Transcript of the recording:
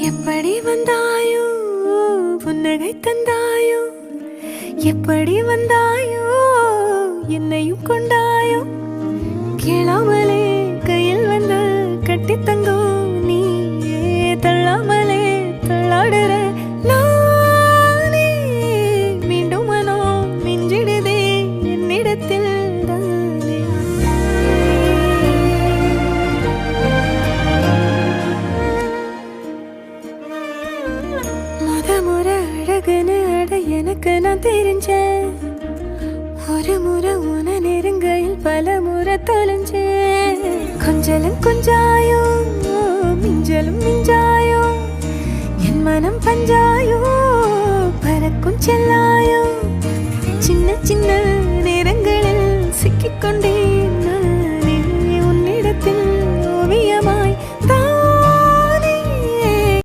எப்படி வந்தாயோ புன்னகை தந்தாயோ எப்படி வந்தாயோ என்னையும் கொண்டாயோ கேளாமலே கையில் வந்து கட்டி தங்கோ நீ தள்ளாமலே தள்ளாடுற நானே மீண்டும் மனோ மிஞ்சிடுதே என்னிடத்தில் முறை அழகுன்னு அட எனக்கு நான் தெரிஞ்சேன் ஒரு முறை உன நெருங்கையில் பல முறை தொலைஞ்சேன் கொஞ்சலும் கொஞ்சாயோ மிஞ்சலும் மிஞ்சா